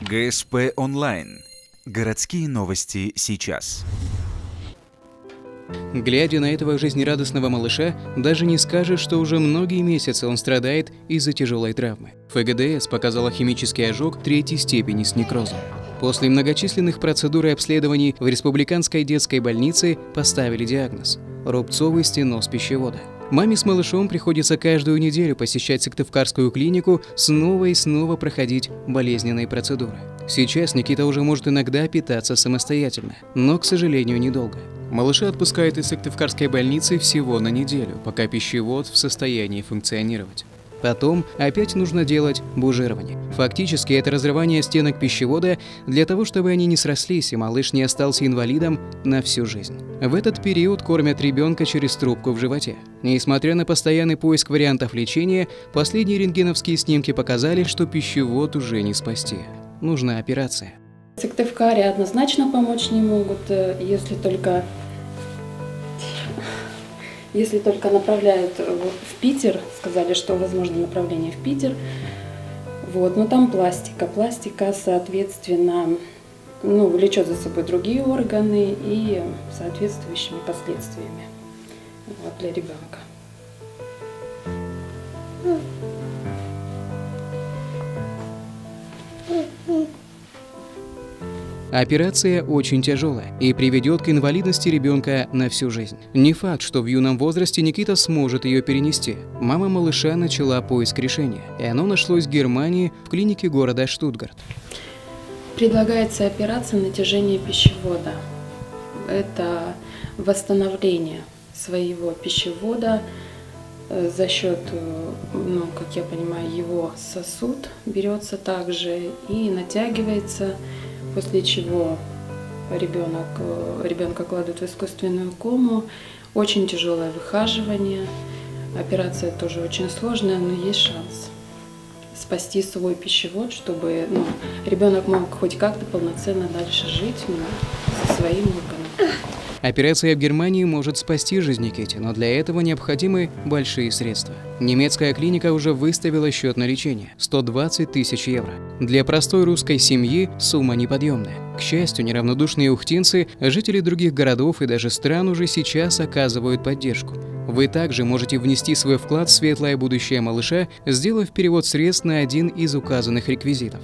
ГСП онлайн. Городские новости сейчас. Глядя на этого жизнерадостного малыша, даже не скажешь, что уже многие месяцы он страдает из-за тяжелой травмы. ФГДС показала химический ожог 3-й степени с некрозом. После многочисленных процедур и обследований в Республиканской детской больнице поставили диагноз – рубцовый стеноз пищевода. Маме с малышом приходится каждую неделю посещать Сыктывкарскую клинику, снова и снова проходить болезненные процедуры. Сейчас Никита уже может иногда питаться самостоятельно, но, к сожалению, недолго. Малыша отпускают из Сыктывкарской больницы всего на неделю, пока пищевод в состоянии функционировать. Потом опять нужно делать бужирование. Фактически это разрывание стенок пищевода для того, чтобы они не срослись и малыш не остался инвалидом на всю жизнь. В этот период кормят ребенка через трубку в животе. Несмотря на постоянный поиск вариантов лечения, последние рентгеновские снимки показали, что пищевод уже не спасти. Нужна операция. В Сыктывкаре однозначно помочь не могут, если только направляют в Питер, сказали, что возможно направление в Питер. Но там пластика, соответственно, влечет за собой другие органы и соответствующими последствиями для ребенка. Операция очень тяжелая и приведет к инвалидности ребенка на всю жизнь. Не факт, что в юном возрасте Никита сможет ее перенести. Мама малыша начала поиск решения, и оно нашлось в Германии в клинике города Штутгарт. Предлагается операция натяжения пищевода. Это восстановление своего пищевода за счет, как я понимаю, его сосуд берется также и натягивается, после чего ребенка кладут в искусственную кому. Очень тяжелое выхаживание. Операция тоже очень сложная, но есть шанс спасти свой пищевод, чтобы ребенок мог хоть как-то полноценно дальше жить со своим органом. Операция в Германии может спасти жизнь Никите, но для этого необходимы большие средства. Немецкая клиника уже выставила счет на лечение – 120 тысяч евро. Для простой русской семьи сумма неподъемная. К счастью, неравнодушные ухтинцы, жители других городов и даже стран уже сейчас оказывают поддержку. Вы также можете внести свой вклад в светлое будущее малыша, сделав перевод средств на один из указанных реквизитов.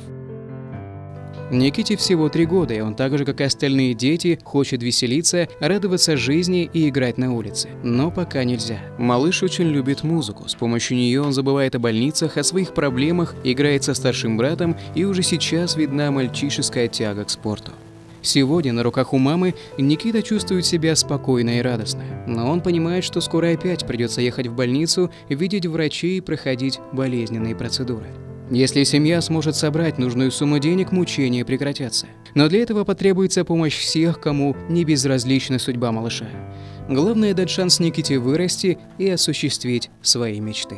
Никите всего 3 года, и он так же, как и остальные дети, хочет веселиться, радоваться жизни и играть на улице. Но пока нельзя. Малыш очень любит музыку. С помощью нее он забывает о больницах, о своих проблемах, играет со старшим братом, и уже сейчас видна мальчишеская тяга к спорту. Сегодня на руках у мамы Никита чувствует себя спокойно и радостно. Но он понимает, что скоро опять придется ехать в больницу, видеть врачей и проходить болезненные процедуры. Если семья сможет собрать нужную сумму денег, мучения прекратятся. Но для этого потребуется помощь всех, кому не безразлична судьба малыша. Главное — дать шанс Никите вырасти и осуществить свои мечты.